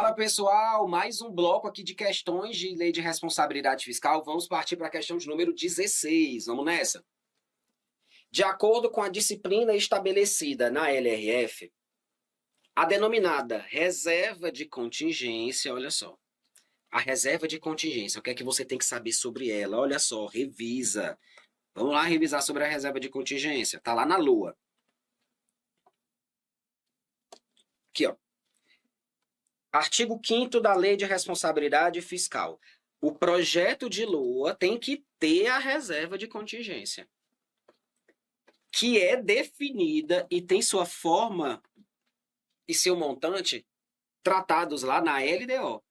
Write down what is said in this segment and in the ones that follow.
Fala, pessoal! Mais um bloco aqui de questões de lei de responsabilidade fiscal. Vamos partir para a questão de número 16. Vamos nessa? De acordo com a disciplina estabelecida na LRF, a denominada reserva de contingência, olha só. A reserva de contingência, o que é que você tem que saber sobre ela? Olha só, revisa. Vamos lá revisar sobre a reserva de contingência. Está lá na LOA. Aqui, ó. Artigo 5º da Lei de Responsabilidade Fiscal. O projeto de LOA tem que ter a reserva de contingência, que é definida e tem sua forma e seu montante tratados lá na LDO.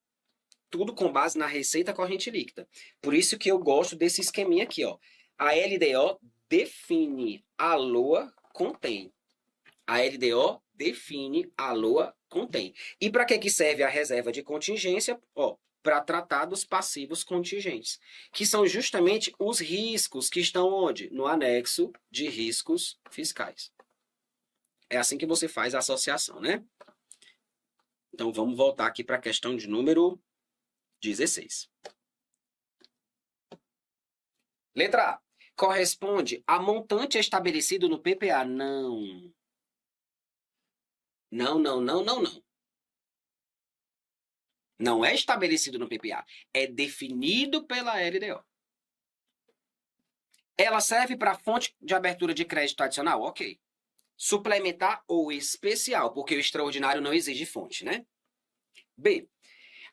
Tudo com base na receita corrente líquida. Por isso que eu gosto desse esqueminha aqui, ó. A LDO define, a LOA contém. A LDO define, a LOA contém. E para que serve a reserva de contingência? Para tratar dos passivos contingentes, que são justamente os riscos que estão onde? No anexo de riscos fiscais. É assim que você faz a associação, né? Então vamos voltar aqui para a questão de número 16. Letra A. Corresponde a montante estabelecido no PPA. Não. Não. Não é estabelecido no PPA. É definido pela LDO. Ela serve para fonte de abertura de crédito adicional? Ok. Suplementar ou especial, porque o extraordinário não exige fonte, né? B.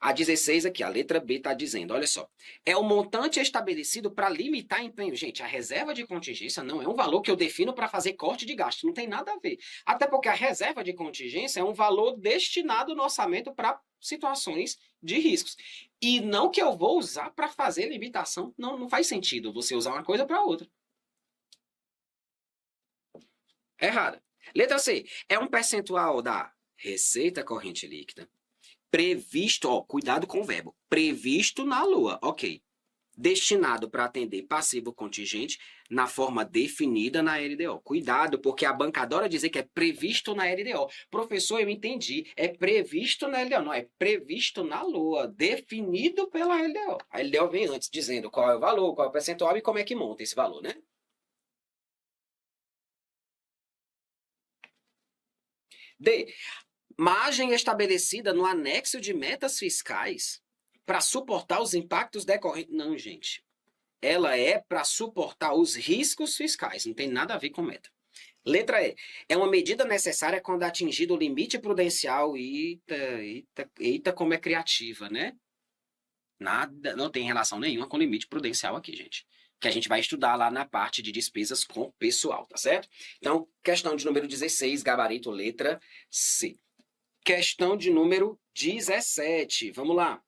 A 16 aqui, a letra B está dizendo, olha só. É o montante estabelecido para limitar empenho. Gente, a reserva de contingência não é um valor que eu defino para fazer corte de gasto. Não tem nada a ver. Até porque a reserva de contingência é um valor destinado no orçamento para situações de riscos. E não que eu vou usar para fazer limitação. Não faz sentido você usar uma coisa para outra. Errada. Letra C. É um percentual da receita corrente líquida previsto, cuidado com o verbo, previsto na LOA, ok. Destinado para atender passivo contingente na forma definida na LDO. Cuidado, porque a bancadora dizer que é previsto na LDO. Professor, eu entendi, é previsto na LDO, não, é previsto na LOA, definido pela LDO. A LDO vem antes dizendo qual é o valor, qual é o percentual e como é que monta esse valor, né? D. Margem estabelecida no anexo de metas fiscais para suportar os impactos decorrentes. Não, gente. Ela é para suportar os riscos fiscais. Não tem nada a ver com meta. Letra E. É uma medida necessária quando atingido o limite prudencial. Eita, como é criativa, né? Nada, não tem relação nenhuma com limite prudencial aqui, gente. Que a gente vai estudar lá na parte de despesas com pessoal, tá certo? Então, questão de número 16, gabarito, letra C. Questão de número 17. Vamos lá.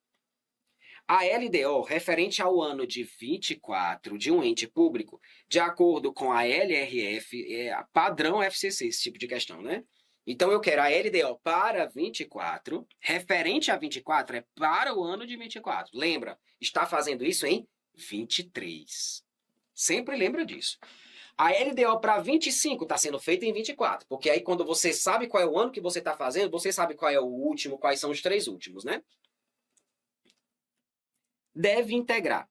A LDO, referente ao ano de 24 de um ente público, de acordo com a LRF, é padrão FCC, esse tipo de questão, né? Então, eu quero a LDO para 24, referente a 24 é para o ano de 24. Lembra, está fazendo isso em 23. Sempre lembra disso. A LDO para 25 está sendo feita em 24, porque aí quando você sabe qual é o ano que você está fazendo, você sabe qual é o último, quais são os 3 últimos, né? Deve integrar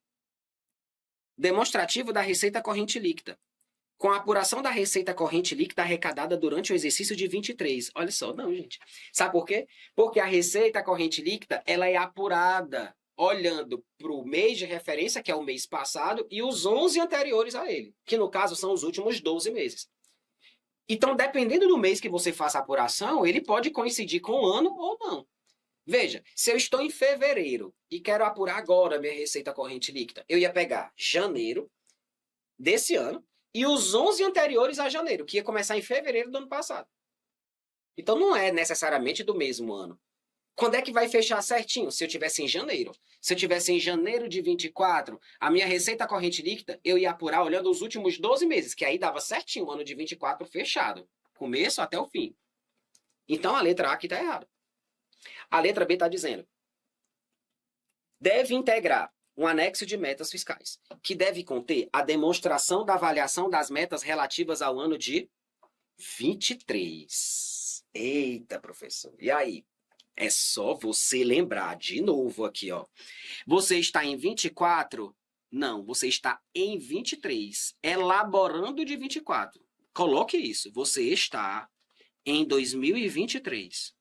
demonstrativo da receita corrente líquida com a apuração da receita corrente líquida arrecadada durante o exercício de 23. Olha só, não, gente. Sabe por quê? Porque a receita corrente líquida, ela é apurada olhando para o mês de referência, que é o mês passado, e os 11 anteriores a ele, que no caso são os últimos 12 meses. Então, dependendo do mês que você faça a apuração, ele pode coincidir com o ano ou não. Veja, se eu estou em fevereiro e quero apurar agora a minha receita corrente líquida, eu ia pegar janeiro desse ano e os 11 anteriores a janeiro, que ia começar em fevereiro do ano passado. Então, não é necessariamente do mesmo ano. Quando é que vai fechar certinho? Se eu tivesse em janeiro. Se eu tivesse em janeiro de 24, a minha receita corrente líquida, eu ia apurar olhando os últimos 12 meses, que aí dava certinho o ano de 24 fechado. Começo até o fim. Então, a letra A aqui está errada. A letra B está dizendo: deve integrar um anexo de metas fiscais, que deve conter a demonstração da avaliação das metas relativas ao ano de 23. Eita, professor. E aí? É só você lembrar de novo aqui, ó. Você está em 24? Não, você está em 23, elaborando de 24. Coloque isso. Você está em 2023,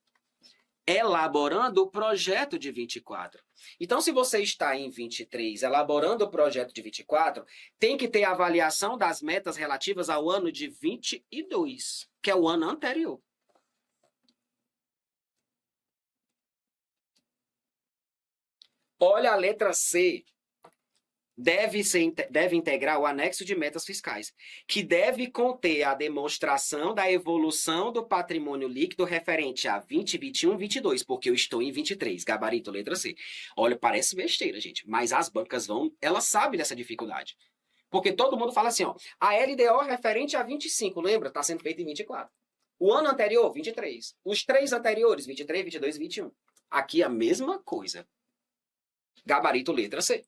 elaborando o projeto de 24. Então, se você está em 23, elaborando o projeto de 24, tem que ter avaliação das metas relativas ao ano de 22, que é o ano anterior. Olha a letra C. Deve integrar o anexo de metas fiscais, que deve conter a demonstração da evolução do patrimônio líquido referente a 20, 21, 22, porque eu estou em 23, gabarito letra C. Olha, parece besteira, gente, mas as bancas elas sabem dessa dificuldade. Porque todo mundo fala assim, ó, a LDO referente a 25, lembra? Está sendo feita em 24. O ano anterior, 23. Os 3 anteriores, 23, 22 e 21. Aqui a mesma coisa. Gabarito letra C.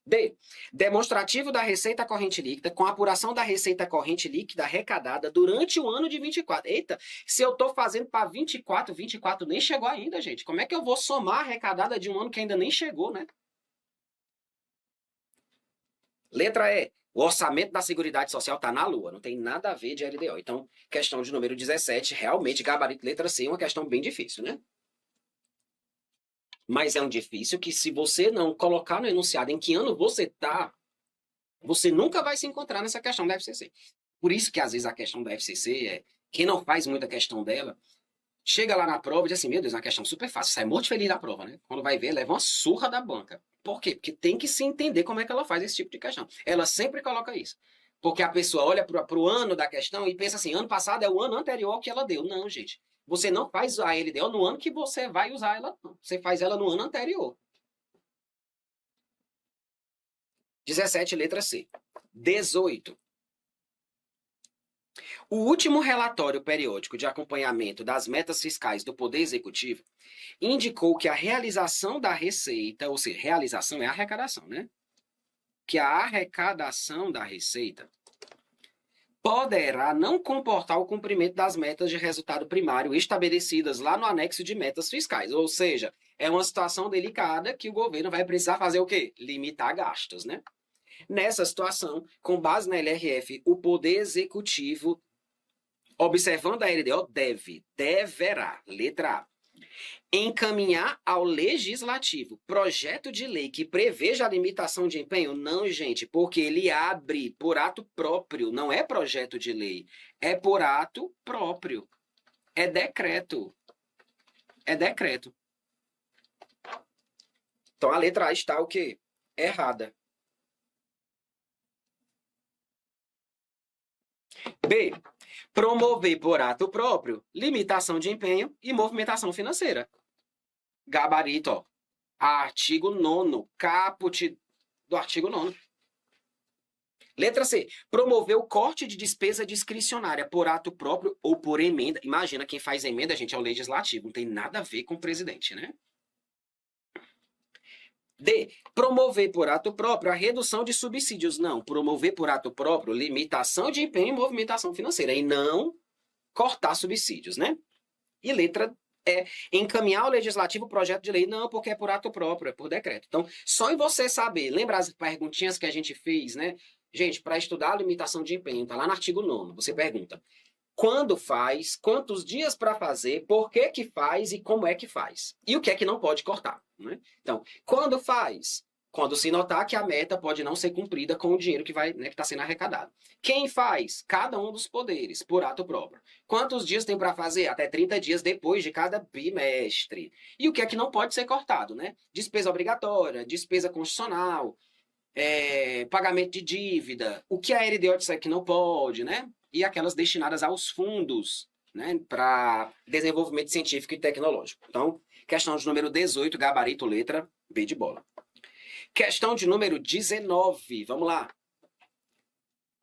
D. Demonstrativo da receita corrente líquida com apuração da receita corrente líquida arrecadada durante o ano de 24. Eita, se eu estou fazendo para 24, 24 nem chegou ainda, gente. Como é que eu vou somar a arrecadada de um ano que ainda nem chegou, né? Letra E. O orçamento da Seguridade Social está na lua, não tem nada a ver de LDO. Então, questão de número 17, realmente, gabarito letra C, é uma questão bem difícil, né? Mas é um difícil que, se você não colocar no enunciado em que ano você está, você nunca vai se encontrar nessa questão da FCC. Por isso que, às vezes, a questão da FCC, quem não faz muita questão dela, chega lá na prova e diz assim, meu Deus, é uma questão super fácil, sai muito feliz da prova, né? Quando vai ver, leva uma surra da banca. Por quê? Porque tem que se entender como é que ela faz esse tipo de questão. Ela sempre coloca isso. Porque a pessoa olha para o ano da questão e pensa assim, ano passado é o ano anterior ao que ela deu. Não, gente. Você não faz a LDO no ano que você vai usar ela, não. Você faz ela no ano anterior. 17, letra C. 18. O último relatório periódico de acompanhamento das metas fiscais do Poder Executivo indicou que a realização da receita, ou seja, realização é arrecadação, né? Que a arrecadação da receita poderá não comportar o cumprimento das metas de resultado primário estabelecidas lá no anexo de metas fiscais. Ou seja, é uma situação delicada que o governo vai precisar fazer o quê? Limitar gastos, né? Nessa situação, com base na LRF, o Poder Executivo, observando a LDO, deverá, letra A, encaminhar ao Legislativo projeto de lei que preveja a limitação de empenho? Não, gente, porque ele abre por ato próprio, não é projeto de lei, é por ato próprio, é decreto. É decreto. Então a letra A está o quê? Errada. B. Promover por ato próprio limitação de empenho e movimentação financeira. Gabarito, ó. Artigo 9º, caput do artigo 9º. Letra C. Promover o corte de despesa discricionária por ato próprio ou por emenda. Imagina, quem faz emenda, gente, é o legislativo. Não tem nada a ver com o presidente, né? D. Promover por ato próprio a redução de subsídios. Não. Promover por ato próprio limitação de empenho e movimentação financeira. E não cortar subsídios, né? E letra é encaminhar ao legislativo o projeto de lei. Não, porque é por ato próprio, é por decreto. Então, só em você saber, lembra as perguntinhas que a gente fez, né? Gente, para estudar a limitação de empenho, tá lá no artigo 9º, você pergunta quando faz, quantos dias para fazer, por que que faz e como é que faz. E o que é que não pode cortar, né? Então, quando faz? Quando se notar que a meta pode não ser cumprida com o dinheiro que vai, né, que está sendo arrecadado. Quem faz? Cada um dos poderes, por ato próprio. Quantos dias tem para fazer? Até 30 dias depois de cada bimestre. E o que é que não pode ser cortado, né? Despesa obrigatória, despesa constitucional, pagamento de dívida, o que a LDO disser que não pode, né? E aquelas destinadas aos fundos, né, para desenvolvimento científico e tecnológico. Então, questão de número 18, gabarito, letra B de bola. Questão de número 19, vamos lá.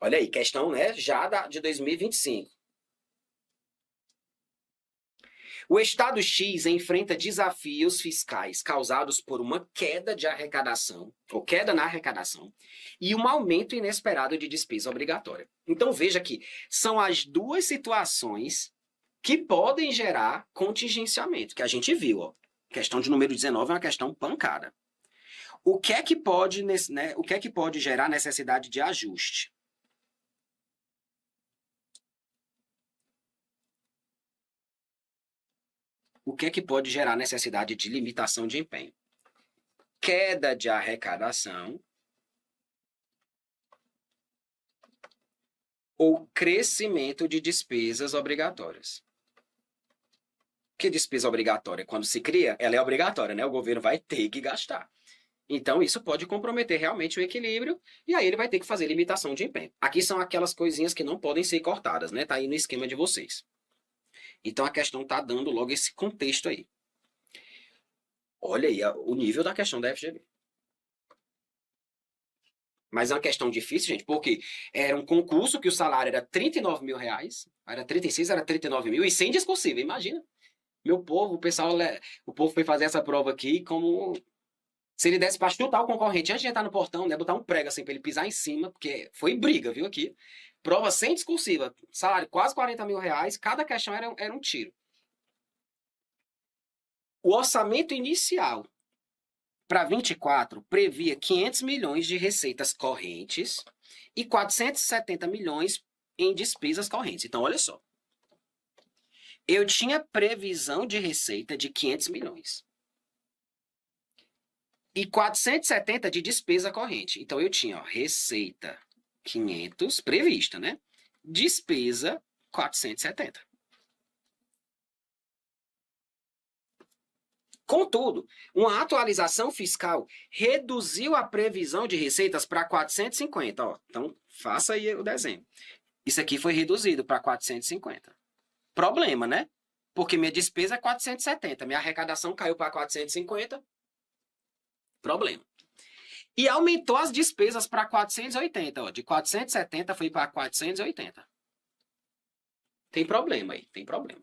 Olha aí, questão, né, já de 2025. O Estado X enfrenta desafios fiscais causados por uma queda de arrecadação, ou queda na arrecadação, e um aumento inesperado de despesa obrigatória. Então veja que são as duas situações que podem gerar contingenciamento, que a gente viu, ó. Questão de número 19 é uma questão pancada. O que é que pode, né, o que é que pode gerar necessidade de ajuste? O que é que pode gerar necessidade de limitação de empenho? Queda de arrecadação ou crescimento de despesas obrigatórias. Que despesa obrigatória? Quando se cria, ela é obrigatória, né? O governo vai ter que gastar. Então, isso pode comprometer realmente o equilíbrio, e aí ele vai ter que fazer limitação de empenho. Aqui são aquelas coisinhas que não podem ser cortadas, né? Tá aí no esquema de vocês. Então, a questão está dando logo esse contexto aí. Olha aí o nível da questão da FGV. Mas é uma questão difícil, gente, porque era um concurso que o salário era R$ 39.000, era 36, era 39 mil, e sem discursiva, imagina. Meu povo, o povo foi fazer essa prova aqui como se ele desse para chutar o concorrente antes de entrar no portão, né, botar um prego assim para ele pisar em cima, porque foi briga, viu, aqui. Prova sem discursiva, salário quase R$ 40.000, cada questão era um tiro. O orçamento inicial para 24 previa 500 milhões de receitas correntes e 470 milhões em despesas correntes. Então, olha só. Eu tinha previsão de receita de 500 milhões. E 470 de despesa corrente. Então, eu tinha, ó, receita 500, prevista, né? Despesa 470. Contudo, uma atualização fiscal reduziu a previsão de receitas para 450. Ó. Então, faça aí o desenho. Isso aqui foi reduzido para 450. Problema, né? Porque minha despesa é 470, minha arrecadação caiu para 450. Problema. E aumentou as despesas para 480. Ó. De 470 foi para 480. Tem problema aí, tem problema.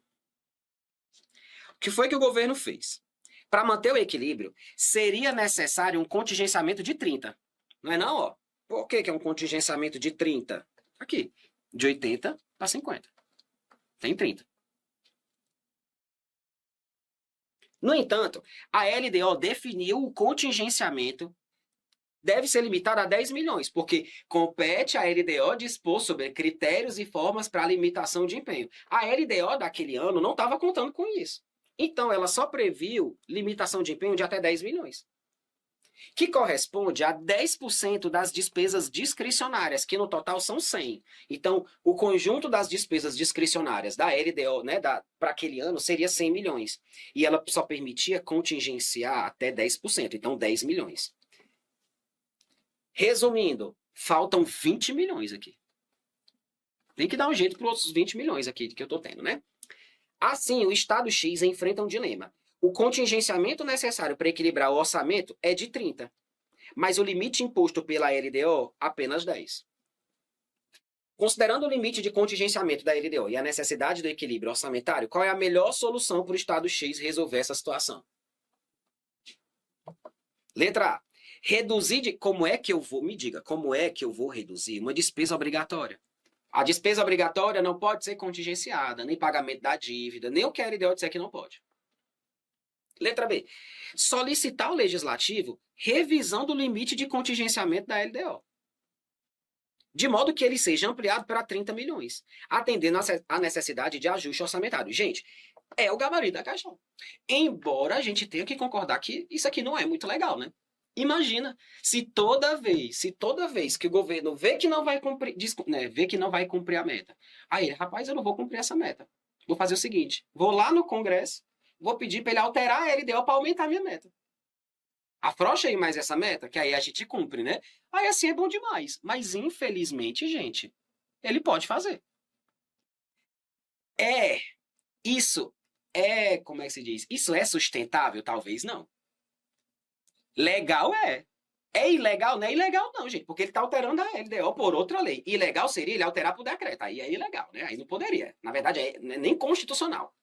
O que foi que o governo fez? Para manter o equilíbrio, seria necessário um contingenciamento de 30. Não é não, ó? Por que é um contingenciamento de 30? Aqui, de 80 para 50. Tem 30. No entanto, a LDO definiu o contingenciamento deve ser limitado a 10 milhões, porque compete à LDO dispor sobre critérios e formas para limitação de empenho. A LDO daquele ano não estava contando com isso. Então, ela só previu limitação de empenho de até 10 milhões, que corresponde a 10% das despesas discricionárias, que no total são 100. Então, o conjunto das despesas discricionárias da LDO, né, para aquele ano, seria 100 milhões. E ela só permitia contingenciar até 10%, então 10 milhões. Resumindo, faltam 20 milhões aqui. Tem que dar um jeito para os outros 20 milhões aqui que eu estou tendo, né? Assim, o Estado X enfrenta um dilema. O contingenciamento necessário para equilibrar o orçamento é de 30, mas o limite imposto pela LDO, apenas 10. Considerando o limite de contingenciamento da LDO e a necessidade do equilíbrio orçamentário, qual é a melhor solução para o Estado X resolver essa situação? Letra A. Reduzir de... Como é que eu vou... Me diga, como é que eu vou reduzir uma despesa obrigatória? A despesa obrigatória não pode ser contingenciada, nem pagamento da dívida, nem o que a LDO disser que não pode. Letra B. Solicitar ao Legislativo revisão do limite de contingenciamento da LDO, de modo que ele seja ampliado para 30 milhões, atendendo à necessidade de ajuste orçamentário. Gente, é o gabarito da questão. Embora a gente tenha que concordar que isso aqui não é muito legal, né? Imagina se toda vez que o governo vê que não vai cumprir, né, vê que não vai cumprir a meta, aí, rapaz, eu não vou cumprir essa meta. Vou fazer o seguinte, vou lá no Congresso, vou pedir para ele alterar a LDO para aumentar a minha meta. Afrouxa aí mais essa meta, que aí a gente cumpre, né? Aí assim é bom demais. Mas, infelizmente, gente, ele pode fazer. Isso como é que se diz? Isso é sustentável? Talvez não. Legal é. É ilegal? Não é ilegal não, gente, porque ele está alterando a LDO por outra lei. Ilegal seria ele alterar por decreto. Aí é ilegal, né? Aí não poderia. Na verdade, não é nem constitucional.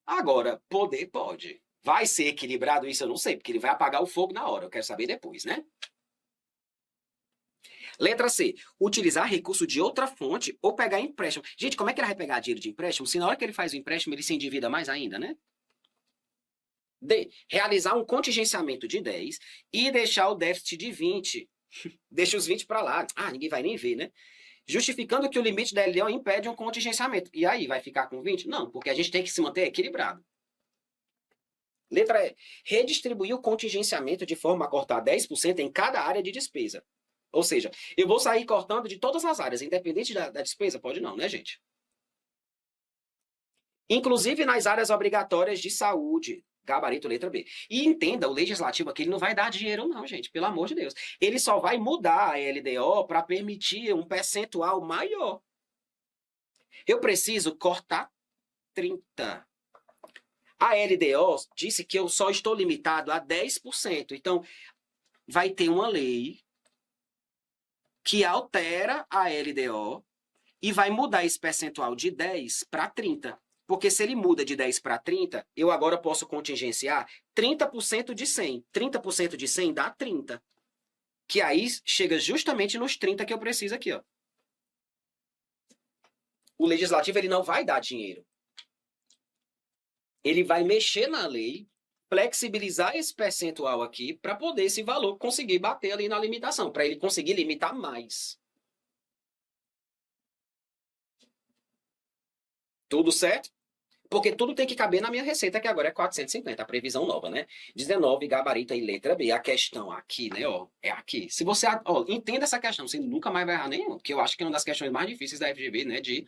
Agora, poder pode. Vai ser equilibrado isso? Eu não sei, porque ele vai apagar o fogo na hora. Eu quero saber depois, né? Letra C, utilizar recurso de outra fonte ou pegar empréstimo. Gente, como é que ele vai pegar dinheiro de empréstimo se na hora que ele faz o empréstimo ele se endivida mais ainda, né? D, realizar um contingenciamento de 10 e deixar o déficit de 20. Deixa os 20 para lá. Ah, ninguém vai nem ver, né? Justificando que o limite da LDO impede um contingenciamento. E aí, vai ficar com 20? Não, porque a gente tem que se manter equilibrado. Letra E, redistribuir o contingenciamento de forma a cortar 10% em cada área de despesa. Ou seja, eu vou sair cortando de todas as áreas, independente da despesa? Pode não, né, gente? Inclusive nas áreas obrigatórias de saúde. Gabarito, letra B. E entenda, o legislativo aqui ele não vai dar dinheiro não, gente, pelo amor de Deus. Ele só vai mudar a LDO para permitir um percentual maior. Eu preciso cortar 30. A LDO disse que eu só estou limitado a 10%. Então, vai ter uma lei que altera a LDO e vai mudar esse percentual de 10 para 30. Porque se ele muda de 10 para 30, eu agora posso contingenciar 30% de 100. 30% de 100 dá 30. Que aí chega justamente nos 30 que eu preciso aqui, ó. O legislativo ele não vai dar dinheiro. Ele vai mexer na lei, flexibilizar esse percentual aqui para poder esse valor conseguir bater ali na limitação, para ele conseguir limitar mais. Tudo certo? Porque tudo tem que caber na minha receita, que agora é 450, a previsão nova, né? 19, gabarito aí, letra B. A questão aqui, né, ó, é aqui. Se você, ó, entenda essa questão, você nunca mais vai errar nenhuma, porque eu acho que é uma das questões mais difíceis da FGV, né, de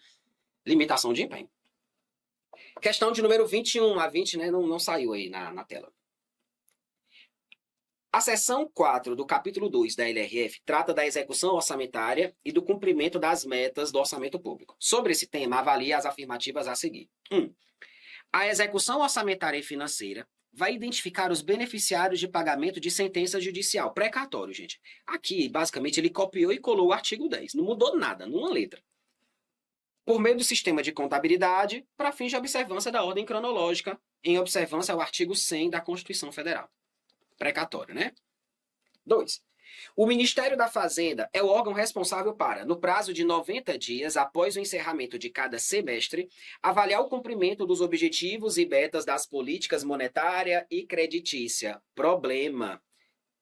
limitação de empenho. Questão de número 21 a 20, né, não saiu aí na tela. A seção 4 do capítulo 2 da LRF trata da execução orçamentária e do cumprimento das metas do orçamento público. Sobre esse tema, avalie as afirmativas a seguir. 1. A execução orçamentária e financeira vai identificar os beneficiários de pagamento de sentença judicial. Precatório, gente. Aqui, basicamente, ele copiou e colou o artigo 10. Não mudou nada, numa letra. Por meio do sistema de contabilidade, para fins de observância da ordem cronológica, em observância ao artigo 100 da Constituição Federal. Precatório, né? 2. O Ministério da Fazenda é o órgão responsável para, no prazo de 90 dias após o encerramento de cada semestre, avaliar o cumprimento dos objetivos e metas das políticas monetária e creditícia. Problema.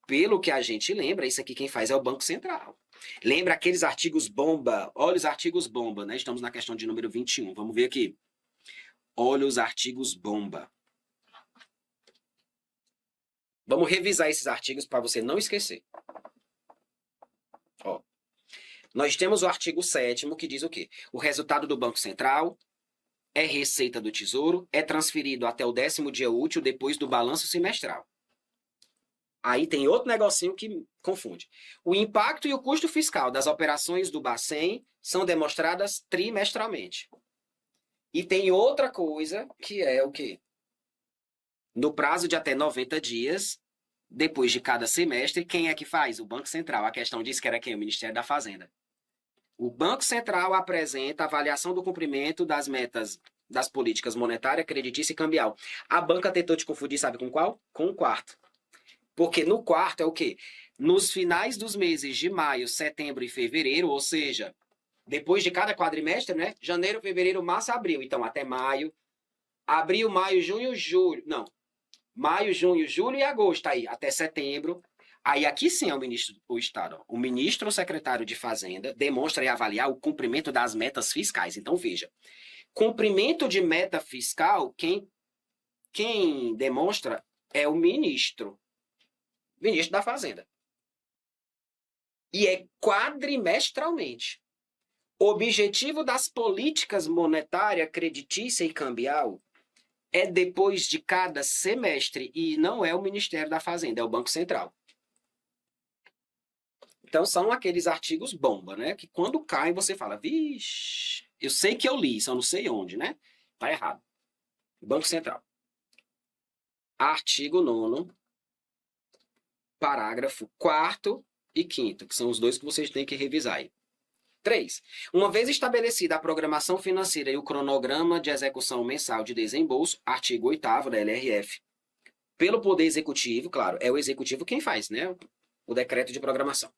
Pelo que a gente lembra, isso aqui quem faz é o Banco Central. Lembra aqueles artigos bomba? Olha os artigos bomba, né? Estamos na questão de número 21. Vamos ver aqui. Olha os artigos bomba. Vamos revisar esses artigos para você não esquecer. Ó, nós temos o artigo 7º que diz o quê? O resultado do Banco Central é receita do Tesouro, é transferido até o 10º dia útil depois do balanço semestral. Aí tem outro negocinho que confunde. O impacto e o custo fiscal das operações do Bacen são demonstradas trimestralmente. E tem outra coisa que é o quê? No prazo de até 90 dias, depois de cada semestre, quem é que faz? O Banco Central. A questão diz que era quem? O Ministério da Fazenda. O Banco Central apresenta a avaliação do cumprimento das metas das políticas monetária, creditícia e cambial. A banca tentou te confundir, sabe com qual? Com o quarto. Porque no quarto é o quê? Nos finais dos meses de maio, setembro e fevereiro, ou seja, depois de cada quadrimestre, né? Janeiro, fevereiro, março, abril. Então, até maio. Abril, maio, junho, julho. Não. Maio, junho, julho e agosto. Aí, até setembro. Aí, aqui sim é o Estado. Ó. O ministro ou secretário de Fazenda demonstra e avaliar o cumprimento das metas fiscais. Então, veja. Cumprimento de meta fiscal, quem demonstra é o ministro. Ministro da Fazenda. E é quadrimestralmente. O objetivo das políticas monetária, creditícia e cambial é depois de cada semestre e não é o Ministério da Fazenda, é o Banco Central. Então são aqueles artigos bomba, né? Que quando caem você fala, vixe, eu sei que eu li, só não sei onde, né? Tá errado. Banco Central. Artigo 9º, parágrafo 4º e 5º, que são os dois que vocês têm que revisar aí. 3. Uma vez estabelecida a programação financeira e o cronograma de execução mensal de desembolso, artigo 8º da LRF, pelo Poder Executivo, claro, é o Executivo quem faz, né? O decreto de programação.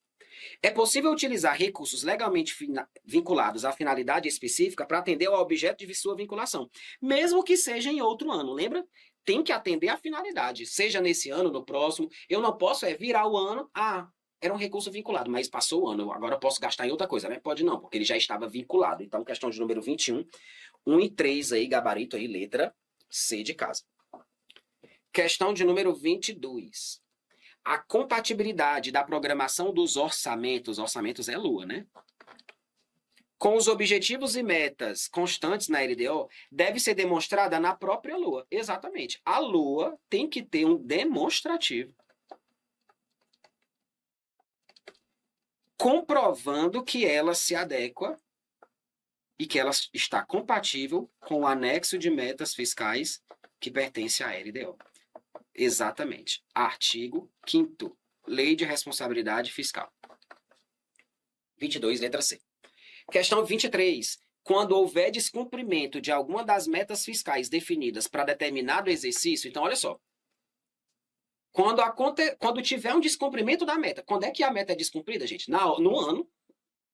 É possível utilizar recursos legalmente vinculados à finalidade específica para atender ao objeto de sua vinculação, mesmo que seja em outro ano, lembra? Tem que atender à finalidade, seja nesse ano, no próximo. Eu não posso virar o ano, era um recurso vinculado, mas passou o ano, agora eu posso gastar em outra coisa, né? Pode não, porque ele já estava vinculado. Então, questão de número 21, 1 e 3 aí, gabarito aí, letra C de casa. Questão de número 22. A compatibilidade da programação dos orçamentos é Lua, né? Com os objetivos e metas constantes na LDO, deve ser demonstrada na própria Lua. Exatamente. A Lua tem que ter um demonstrativo comprovando que ela se adequa e que ela está compatível com o anexo de metas fiscais que pertence à LDO. Exatamente. Artigo 5º. Lei de Responsabilidade Fiscal. 22, letra C. Questão 23. Quando houver descumprimento de alguma das metas fiscais definidas para determinado exercício, então olha só. Quando tiver um descumprimento da meta, quando é que a meta é descumprida, gente? No ano,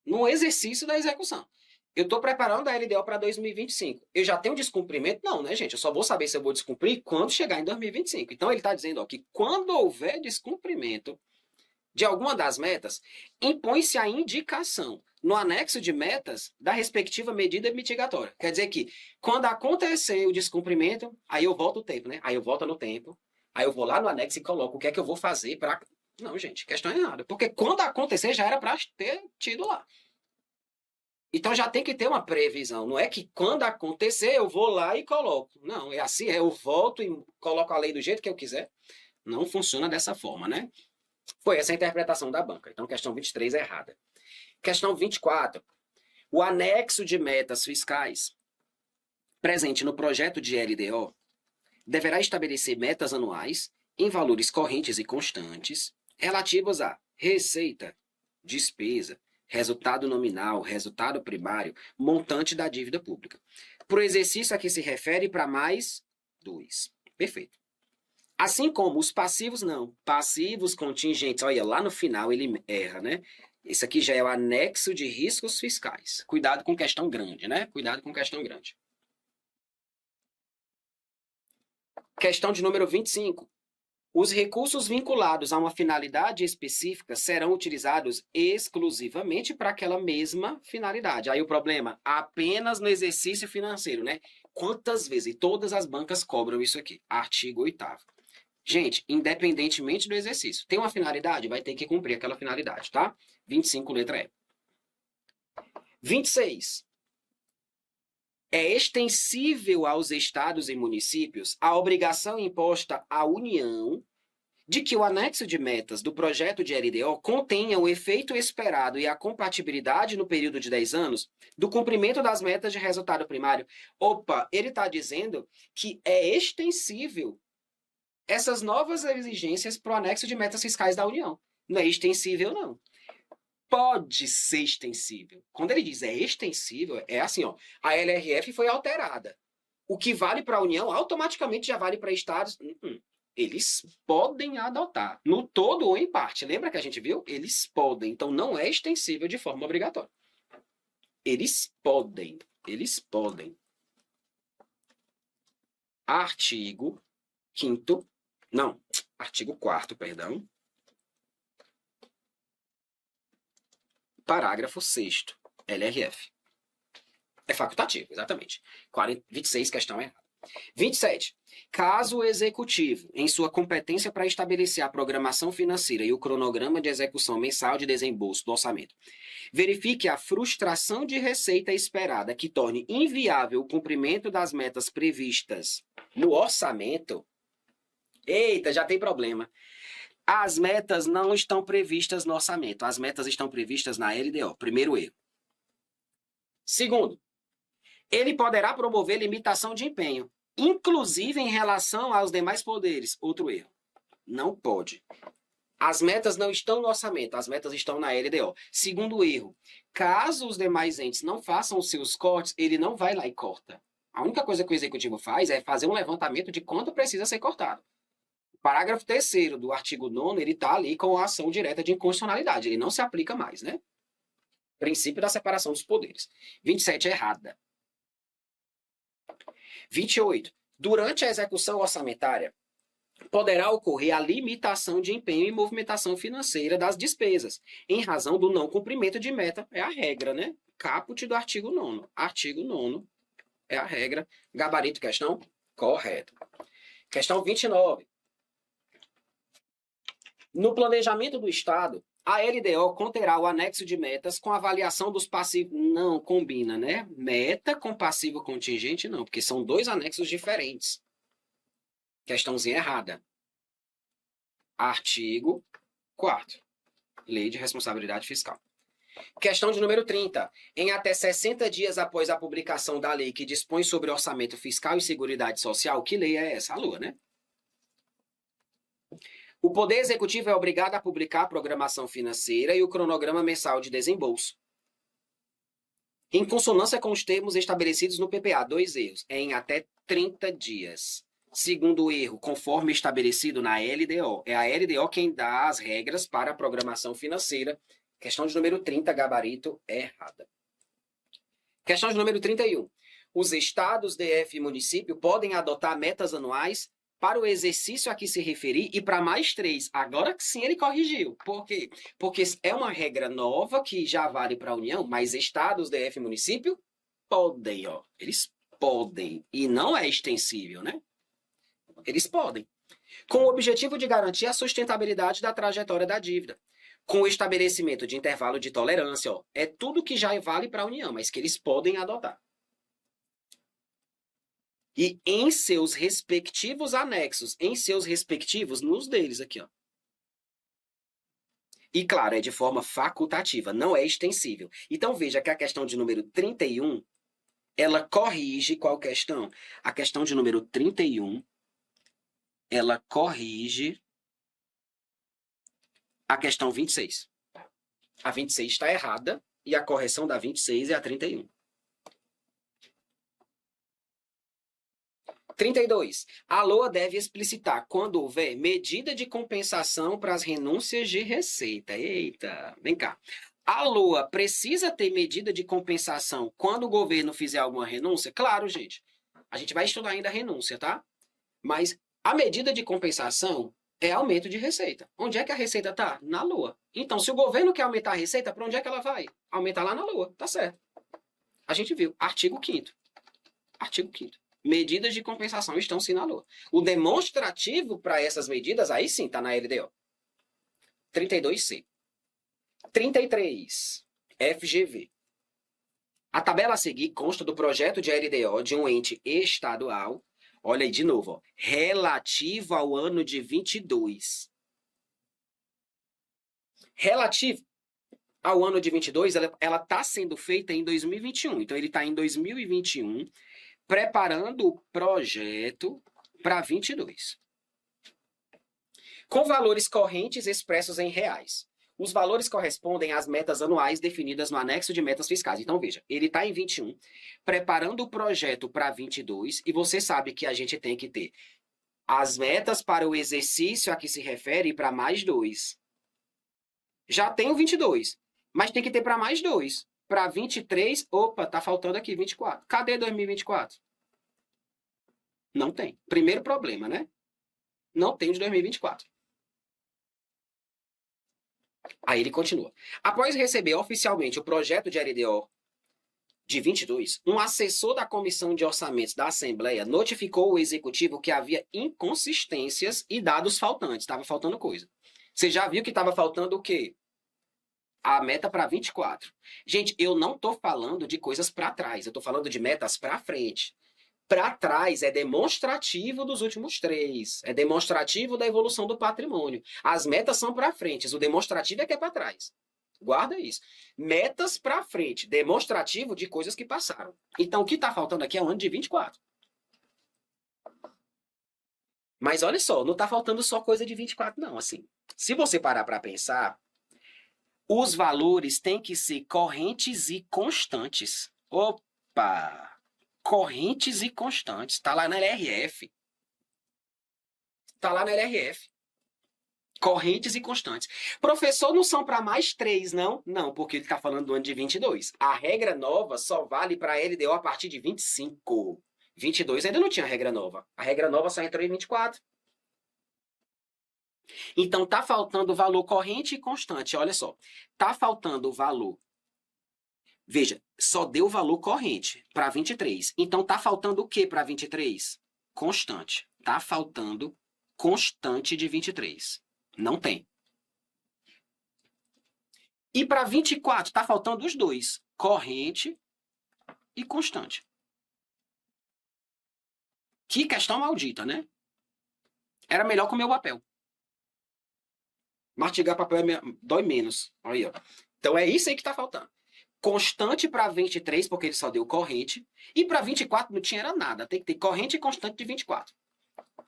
no exercício da execução. Eu estou preparando a LDO para 2025. Eu já tenho descumprimento? Não, né, gente? Eu só vou saber se eu vou descumprir quando chegar em 2025. Então, ele está dizendo que quando houver descumprimento de alguma das metas, impõe-se a indicação no anexo de metas da respectiva medida mitigatória. Quer dizer que, quando acontecer o descumprimento, aí eu volto o tempo, né? Aí eu volto no tempo, aí eu vou lá no anexo e coloco o que é que eu vou fazer para... Não, gente, questão errada. Porque quando acontecer, já era para ter tido lá. Então já tem que ter uma previsão. Não é que quando acontecer eu vou lá e coloco. Não, é assim, eu volto e coloco a lei do jeito que eu quiser. Não funciona dessa forma, né? Foi essa a interpretação da banca. Então, questão 23 é errada. Questão 24. O anexo de metas fiscais presente no projeto de LDO deverá estabelecer metas anuais em valores correntes e constantes relativos a receita, despesa, resultado nominal, resultado primário, montante da dívida pública. Para o exercício a que se refere para mais 2. Perfeito. Assim como os passivos, não. Passivos contingentes. Olha, lá no final ele erra, né? Esse aqui já é o anexo de riscos fiscais. Cuidado com questão grande, né? Cuidado com questão grande. Questão de número 25. Os recursos vinculados a uma finalidade específica serão utilizados exclusivamente para aquela mesma finalidade. Aí o problema, apenas no exercício financeiro, né? Quantas vezes? E todas as bancas cobram isso aqui. Artigo 8º. Gente, independentemente do exercício, tem uma finalidade? Vai ter que cumprir aquela finalidade, tá? 25, letra E. 26. É extensível aos estados e municípios a obrigação imposta à União de que o anexo de metas do projeto de LDO contenha o efeito esperado e a compatibilidade no período de 10 anos do cumprimento das metas de resultado primário. Opa, ele está dizendo que é extensível essas novas exigências para o anexo de metas fiscais da União. Não é extensível, não. Pode ser extensível. Quando ele diz é extensível, é assim, ó, a LRF foi alterada. O que vale para a União automaticamente já vale para estados. Eles podem adotar, no todo ou em parte. Lembra que a gente viu? Eles podem. Então, não é extensível de forma obrigatória. Eles podem. Eles podem. Artigo 5º. Não, artigo 4º, perdão. Parágrafo 6º, LRF. É facultativo, exatamente. 26, questão errada. 27. Caso o executivo, em sua competência para estabelecer a programação financeira e o cronograma de execução mensal de desembolso do orçamento, verifique a frustração de receita esperada que torne inviável o cumprimento das metas previstas no orçamento, eita, já tem problema. As metas não estão previstas no orçamento. As metas estão previstas na LDO. Primeiro erro. Segundo, ele poderá promover limitação de empenho, inclusive em relação aos demais poderes. Outro erro. Não pode. As metas não estão no orçamento, as metas estão na LDO. Segundo erro, caso os demais entes não façam os seus cortes, ele não vai lá e corta. A única coisa que o executivo faz é fazer um levantamento de quanto precisa ser cortado. Parágrafo 3º do artigo 9º, ele está ali com a ação direta de inconstitucionalidade. Ele não se aplica mais, né? Princípio da separação dos poderes. 27 é errada. 28. Durante a execução orçamentária, poderá ocorrer a limitação de empenho e movimentação financeira das despesas, em razão do não cumprimento de meta. É a regra, né? Caput do artigo 9º. Artigo 9º é a regra. Gabarito, questão? Correto. Questão 29. No planejamento do Estado, a LDO conterá o anexo de metas com avaliação dos passivos. Não combina, né? Meta com passivo contingente, não, porque são dois anexos diferentes. Questãozinha errada. Artigo 4º. Lei de Responsabilidade Fiscal. Questão de número 30. Em até 60 dias após a publicação da lei que dispõe sobre orçamento fiscal e seguridade social, que lei é essa? A LUA, né? O Poder Executivo é obrigado a publicar a programação financeira e o cronograma mensal de desembolso, em consonância com os termos estabelecidos no PPA. 2 erros. É em até 30 dias. Segundo erro, conforme estabelecido na LDO. É a LDO quem dá as regras para a programação financeira. Questão de número 30, gabarito errada. Questão de número 31. Os estados, DF e município podem adotar metas anuais para o exercício a que se referir e para mais 3. Agora que sim ele corrigiu. Por quê? Porque é uma regra nova que já vale para a União, mas estados, DF e município podem, ó. Eles podem. E não é extensível, né? Eles podem. Com o objetivo de garantir a sustentabilidade da trajetória da dívida. Com o estabelecimento de intervalo de tolerância, ó. É tudo que já vale para a União, mas que eles podem adotar. E em seus respectivos anexos, em seus respectivos, nos deles aqui, ó. E claro, é de forma facultativa, não é extensível. Então veja que a questão de número 31, ela corrige qual questão? A questão de número 31, ela corrige a questão 26. A 26 está errada e a correção da 26 é a 31. 32. A LOA deve explicitar, quando houver medida de compensação para as renúncias de receita. Eita, vem cá. A LOA precisa ter medida de compensação quando o governo fizer alguma renúncia? Claro, gente. A gente vai estudar ainda a renúncia, tá? Mas a medida de compensação é aumento de receita. Onde é que a receita está? Na LOA. Então, se o governo quer aumentar a receita, para onde é que ela vai? Aumentar lá na LOA, tá certo. A gente viu. Artigo 5º. Artigo 5º. Medidas de compensação estão sim na LOA. O demonstrativo para essas medidas, aí sim, está na LDO. 32C. 33. FGV. A tabela a seguir consta do projeto de LDO de um ente estadual, olha aí de novo, ó, relativo ao ano de 22. Relativo ao ano de 22, ela está sendo feita em 2021. Então, ele está em 2021, preparando o projeto para 22. Com valores correntes expressos em reais. Os valores correspondem às metas anuais definidas no anexo de metas fiscais. Então, veja, ele está em 21, preparando o projeto para 22, e você sabe que a gente tem que ter as metas para o exercício a que se refere para mais 2. Já tem o 22, mas tem que ter para mais 2. Para 23, opa, tá faltando aqui 24. Cadê 2024? Não tem. Primeiro problema, né? Não tem o de 2024. Aí ele continua. Após receber oficialmente o projeto de LDO de 22, um assessor da Comissão de Orçamentos da Assembleia notificou o Executivo que havia inconsistências e dados faltantes. Estava faltando coisa. Você já viu que estava faltando o quê? A meta para 24. Gente, eu não estou falando de coisas para trás, eu estou falando de metas para frente. Para trás é demonstrativo dos últimos 3, é demonstrativo da evolução do patrimônio. As metas são para frente, o demonstrativo é que é para trás. Guarda isso. Metas para frente, demonstrativo de coisas que passaram. Então, o que está faltando aqui é o ano de 24. Mas olha só, não está faltando só coisa de 24, não. Assim, se você parar para pensar, os valores têm que ser correntes e constantes. Opa! Correntes e constantes. Está lá na LRF. Tá lá na LRF. Correntes e constantes. Professor, não são para mais 3, não? Não, porque ele está falando do ano de 22. A regra nova só vale para a LDO a partir de 25. 22 ainda não tinha regra nova. A regra nova só entrou em 24. Então, tá faltando valor corrente e constante. Olha só. Tá faltando o valor. Veja, só deu valor corrente para 23. Então, tá faltando o que para 23? Constante. Tá faltando constante de 23. Não tem. E para 24, tá faltando os dois. Corrente e constante. Que questão maldita, né? Era melhor comer o papel. Mastigar papel dói menos. Aí, ó. Então é isso aí que tá faltando. Constante para 23, porque ele só deu corrente. E para 24 não tinha era nada. Tem que ter corrente e constante de 24.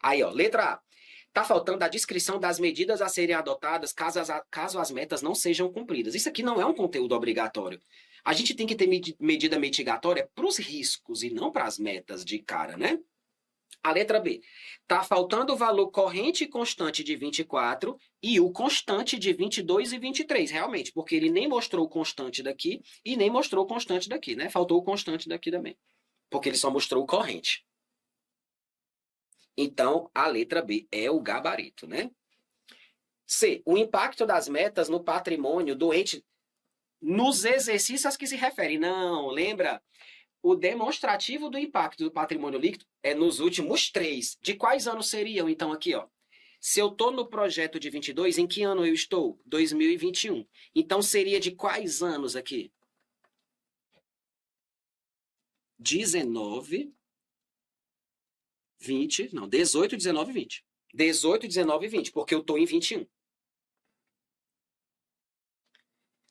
Aí, ó, letra A. Tá faltando a descrição das medidas a serem adotadas caso as metas não sejam cumpridas. Isso aqui não é um conteúdo obrigatório. A gente tem que ter medida mitigatória para os riscos e não para as metas de cara, né? A letra B. Tá faltando o valor corrente e constante de 24 e o constante de 22 e 23, realmente, porque ele nem mostrou o constante daqui e nem mostrou o constante daqui, né? Faltou o constante daqui também, porque ele só mostrou o corrente. Então, a letra B é o gabarito, né? C. O impacto das metas no patrimônio do ente nos exercícios que se referem. Não, lembra? O demonstrativo do impacto do patrimônio líquido é nos últimos 3. De quais anos seriam, então, aqui, ó? Se eu estou no projeto de 22, em que ano eu estou? 2021. Então, seria de quais anos aqui? 19, 20, não, 18, 19 e 20. 18, 19 e 20, porque eu estou em 21.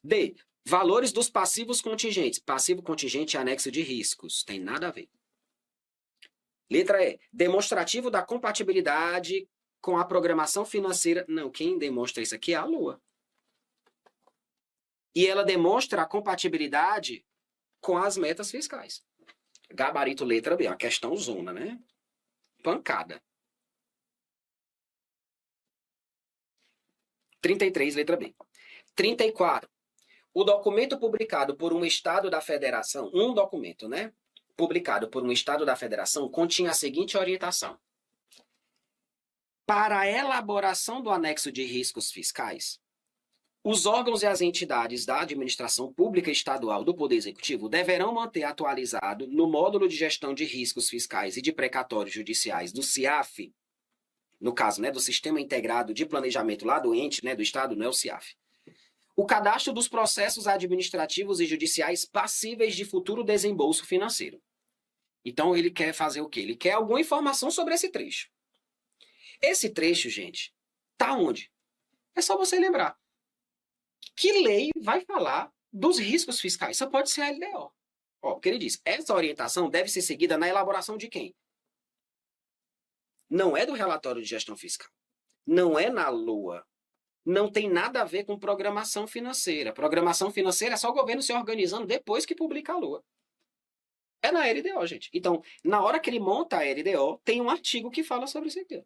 D. Valores dos passivos contingentes. Passivo contingente é anexo de riscos. Tem nada a ver. Letra E. Demonstrativo da compatibilidade com a programação financeira. Não, quem demonstra isso aqui é a Lua. E ela demonstra a compatibilidade com as metas fiscais. Gabarito letra B. Uma questão zona, né? Pancada. 33, letra B. 34. O documento publicado por um Estado da Federação, um documento, né? Publicado por um Estado da Federação, continha a seguinte orientação. Para a elaboração do anexo de riscos fiscais, os órgãos e as entidades da administração pública estadual do Poder Executivo deverão manter atualizado no módulo de gestão de riscos fiscais e de precatórios judiciais do CIAF, no caso, né, do Sistema Integrado de Planejamento lá do ente, né, do Estado, não é o CIAF, o cadastro dos processos administrativos e judiciais passíveis de futuro desembolso financeiro. Então, ele quer fazer o quê? Ele quer alguma informação sobre esse trecho. Esse trecho, gente, tá onde? É só você lembrar. Que lei vai falar dos riscos fiscais? Só pode ser a LDO. Ó, porque ele diz, essa orientação deve ser seguida na elaboração de quem? Não é do relatório de gestão fiscal. Não é na LOA. Não tem nada a ver com programação financeira. Programação financeira é só o governo se organizando depois que publica a LOA. É na LDO, gente. Então, na hora que ele monta a LDO, tem um artigo que fala sobre isso aqui.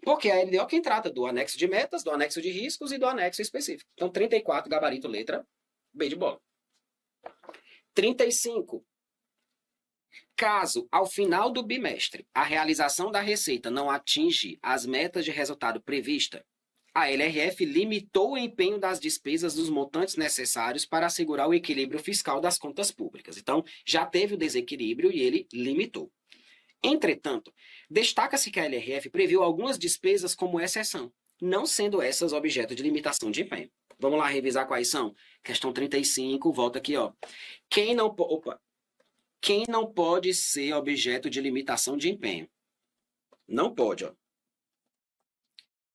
Porque a LDO é quem trata do anexo de metas, do anexo de riscos e do anexo específico. Então, 34, gabarito, letra B de bola. 35. Caso, ao final do bimestre, a realização da receita não atinge as metas de resultado prevista, a LRF limitou o empenho das despesas dos montantes necessários para assegurar o equilíbrio fiscal das contas públicas. Então, já teve o desequilíbrio e ele limitou. Entretanto, destaca-se que a LRF previu algumas despesas como exceção, não sendo essas objeto de limitação de empenho. Vamos lá revisar quais são? Questão 35, volta aqui, ó. Quem não pode ser objeto de limitação de empenho? Não pode, ó.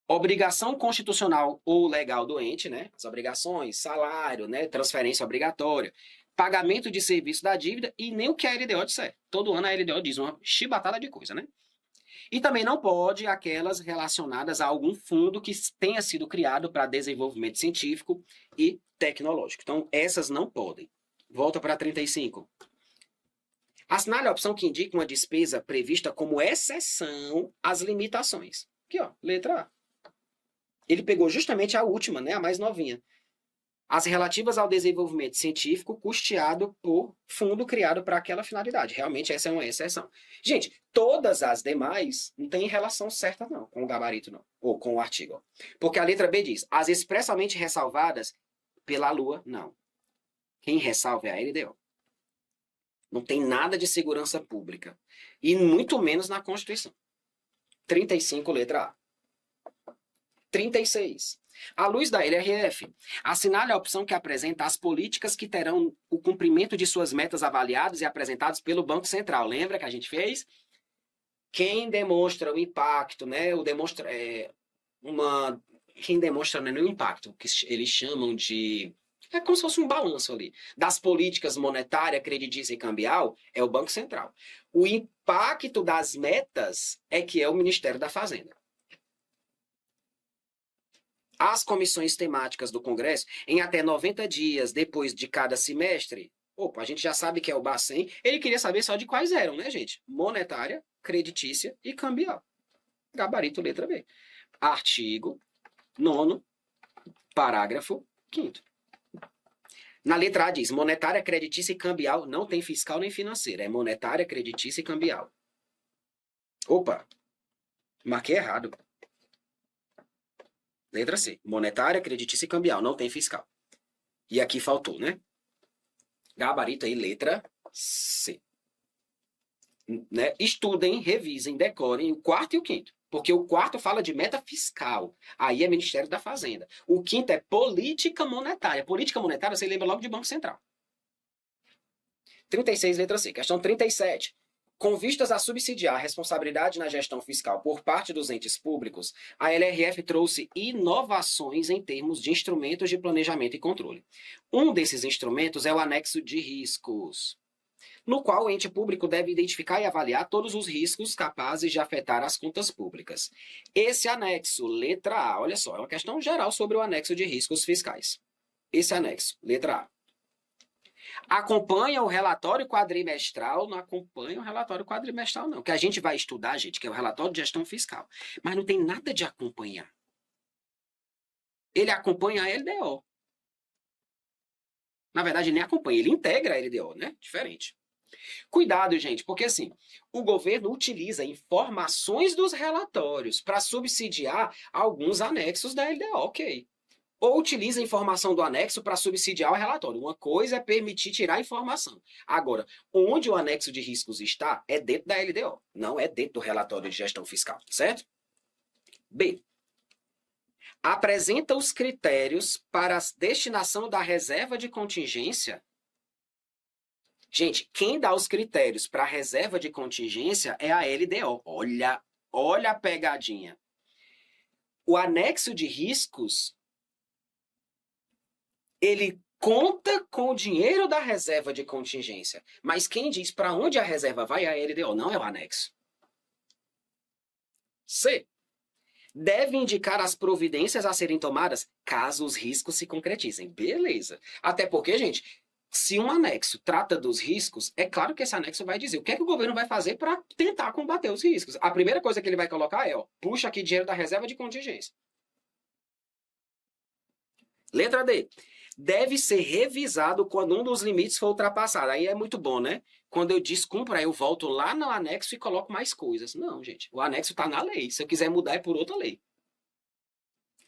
Obrigação constitucional ou legal do ente, né? As obrigações, salário, né? Transferência obrigatória, pagamento de serviço da dívida e nem o que a LDO disser. Todo ano a LDO diz uma chibatada de coisa, né? E também não pode aquelas relacionadas a algum fundo que tenha sido criado para desenvolvimento científico e tecnológico. Então, essas não podem. Volta para 35. Assinale a opção que indica uma despesa prevista como exceção às limitações. Aqui, ó, letra A. Ele pegou justamente a última, né, a mais novinha. As relativas ao desenvolvimento científico custeado por fundo criado para aquela finalidade. Realmente essa é uma exceção. Gente, todas as demais não têm relação certa não, com o gabarito não, ou com o artigo. Porque a letra B diz, as expressamente ressalvadas pela Lua, não. Quem ressalva é a LDO. Não tem nada de segurança pública. E muito menos na Constituição. 35, letra A. 36. À luz da LRF, assinale a opção que apresenta as políticas que terão o cumprimento de suas metas avaliadas e apresentadas pelo Banco Central. Lembra que a gente fez? Quem demonstra o impacto, né? Quem demonstra né, o impacto, que eles chamam de... É como se fosse um balanço ali. Das políticas monetária, creditícia e cambial, é o Banco Central. O impacto das metas é que é o Ministério da Fazenda. As comissões temáticas do Congresso, em até 90 dias depois de cada semestre, opa, a gente já sabe que é o Bacen, ele queria saber só de quais eram, né, gente? Monetária, creditícia e cambial. Gabarito, letra B. Artigo 9º, parágrafo 5º. Na letra A diz, monetária, creditícia e cambial não tem fiscal nem financeira, é monetária, creditícia e cambial. Opa, marquei errado. Letra C, monetária, creditícia e cambial, não tem fiscal. E aqui faltou, né? Gabarito aí, letra C. Né? Estudem, revisem, decorem o 4º e o 5º. Porque o 4º fala de meta fiscal. Aí é Ministério da Fazenda. O 5º é política monetária. Política monetária, você lembra logo de Banco Central. 36, letra C. Questão 37. Com vistas a subsidiar a responsabilidade na gestão fiscal por parte dos entes públicos, a LRF trouxe inovações em termos de instrumentos de planejamento e controle. Um desses instrumentos é o anexo de riscos, no qual o ente público deve identificar e avaliar todos os riscos capazes de afetar as contas públicas. Esse anexo, letra A, olha só, é uma questão geral sobre o anexo de riscos fiscais. Esse anexo, letra A. Acompanha o relatório quadrimestral, não acompanha o relatório quadrimestral, não. O que a gente vai estudar, gente, que é o relatório de gestão fiscal. Mas não tem nada de acompanhar. Ele acompanha a LDO. Na verdade, ele nem acompanha, ele integra a LDO, né? Diferente. Cuidado, gente, porque assim, o governo utiliza informações dos relatórios para subsidiar alguns anexos da LDO, ok. Ou utiliza a informação do anexo para subsidiar o relatório. Uma coisa é permitir tirar a informação. Agora, onde o anexo de riscos está, é dentro da LDO, não é dentro do relatório de gestão fiscal, certo? B. Apresenta os critérios para a destinação da reserva de contingência. Gente, quem dá os critérios para a reserva de contingência é a LDO. Olha a pegadinha. O anexo de riscos, ele conta com o dinheiro da reserva de contingência. Mas quem diz para onde a reserva vai é a LDO, não é o anexo. C. Deve indicar as providências a serem tomadas caso os riscos se concretizem. Beleza. Até porque, gente, se um anexo trata dos riscos, é claro que esse anexo vai dizer o que é que o governo vai fazer para tentar combater os riscos. A primeira coisa que ele vai colocar é, ó, puxa aqui dinheiro da reserva de contingência. Letra D. Deve ser revisado quando um dos limites for ultrapassado. Aí é muito bom, né? Quando eu descumpro, aí eu volto lá no anexo e coloco mais coisas. Não, gente. O anexo está na lei. Se eu quiser mudar, é por outra lei.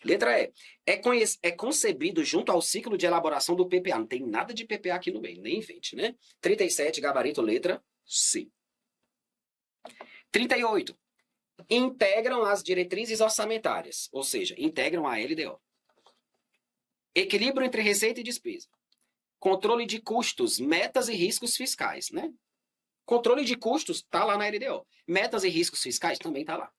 Letra E. É concebido junto ao ciclo de elaboração do PPA. Não tem nada de PPA aqui no meio. Nem invente, né? 37, gabarito, letra C. 38. Integram as diretrizes orçamentárias. Ou seja, integram a LDO. Equilíbrio entre receita e despesa. Controle de custos, metas e riscos fiscais, né? Controle de custos está lá na LDO. Metas e riscos fiscais também está lá.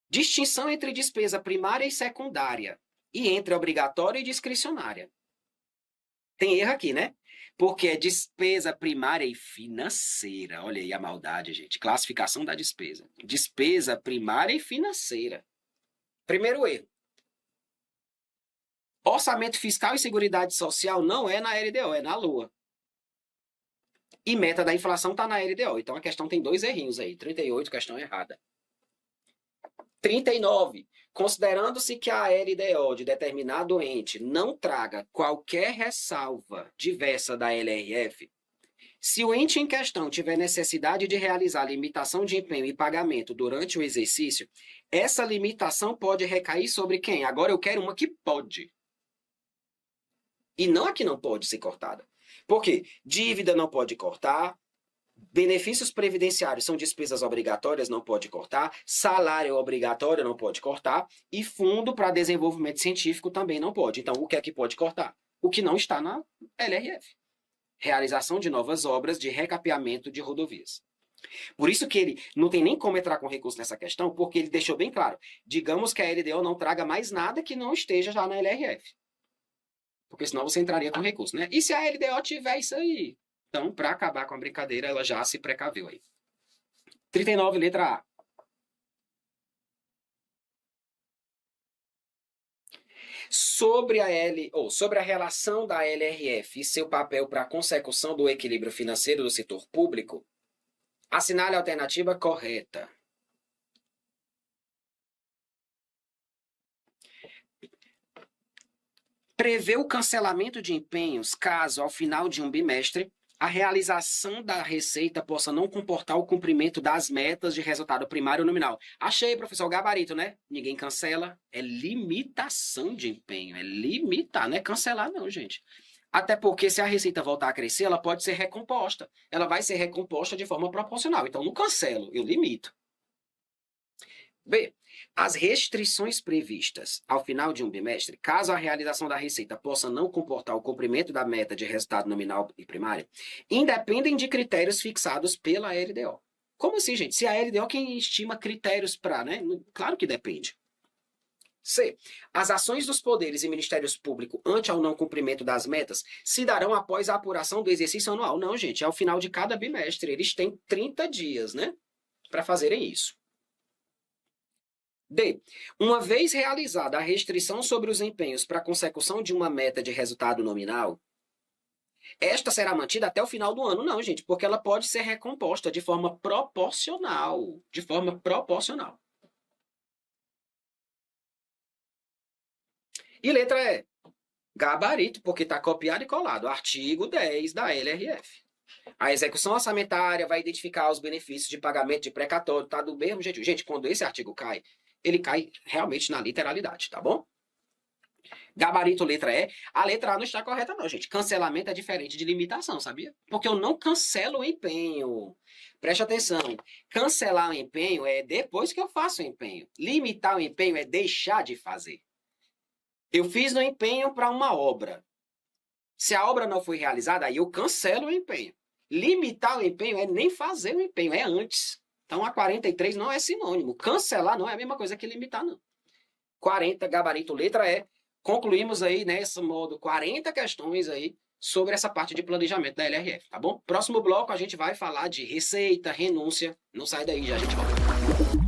Distinção entre despesa primária e secundária e entre obrigatória e discricionária. Tem erro aqui, né? Porque é despesa primária e financeira. Olha aí a maldade, gente. Classificação da despesa. Despesa primária e financeira. Primeiro erro. Orçamento fiscal e seguridade social não é na LDO, é na Lua. E meta da inflação está na LDO. Então a questão tem dois errinhos aí. 38, questão errada. 39. Considerando-se que a LDO de determinado ente não traga qualquer ressalva diversa da LRF, se o ente em questão tiver necessidade de realizar limitação de empenho e pagamento durante o exercício, essa limitação pode recair sobre quem? Agora eu quero uma que pode. E não a que não pode ser cortada. Por quê? Dívida não pode cortar, benefícios previdenciários são despesas obrigatórias, não pode cortar, salário obrigatório não pode cortar, e fundo para desenvolvimento científico também não pode. Então, o que é que pode cortar? O que não está na LRF. Realização de novas obras de recapeamento de rodovias. Por isso que ele não tem nem como entrar com recurso nessa questão, porque ele deixou bem claro. Digamos que a LDO não traga mais nada que não esteja já na LRF. Porque senão você entraria com recurso, né? E se a LDO tiver isso aí? Então, para acabar com a brincadeira, ela já se precaveu aí. 39, letra A. Sobre a relação da LRF e seu papel para a consecução do equilíbrio financeiro do setor público, assinale a alternativa correta. Prevê o cancelamento de empenhos caso, ao final de um bimestre, a realização da receita possa não comportar o cumprimento das metas de resultado primário nominal. Achei, professor, o gabarito, né? Ninguém cancela. É limitação de empenho. É limitar, não é cancelar não, gente. Até porque se a receita voltar a crescer, ela pode ser recomposta. Ela vai ser recomposta de forma proporcional. Então, não cancelo, eu limito. B. As restrições previstas ao final de um bimestre, caso a realização da receita possa não comportar o cumprimento da meta de resultado nominal e primário, independem de critérios fixados pela LDO. Como assim, gente? Se a LDO quem estima critérios para, né? Claro que depende. C. As ações dos poderes e ministérios públicos ante ao não cumprimento das metas se darão após a apuração do exercício anual. Não, gente, é ao final de cada bimestre. Eles têm 30 dias, né? Para fazerem isso. D. Uma vez realizada a restrição sobre os empenhos para a consecução de uma meta de resultado nominal, esta será mantida até o final do ano. Não, gente, porque ela pode ser recomposta de forma proporcional. De forma proporcional. E letra E. Gabarito, porque está copiado e colado. Artigo 10 da LRF. A execução orçamentária vai identificar os benefícios de pagamento de precatório, tá do mesmo jeito. Gente, quando esse artigo cai, ele cai realmente na literalidade, tá bom? Gabarito, letra E. A letra A não está correta não, gente. Cancelamento é diferente de limitação, sabia? Porque eu não cancelo o empenho. Preste atenção. Cancelar o empenho é depois que eu faço o empenho. Limitar o empenho é deixar de fazer. Eu fiz no empenho para uma obra. Se a obra não foi realizada, aí eu cancelo o empenho. Limitar o empenho é nem fazer o empenho, é antes. Então, a 43 não é sinônimo. Cancelar não é a mesma coisa que limitar, não. 40, gabarito, letra E. Concluímos aí, nesse modo, 40 questões aí sobre essa parte de planejamento da LRF, tá bom? Próximo bloco a gente vai falar de receita, renúncia. Não sai daí, já a gente volta.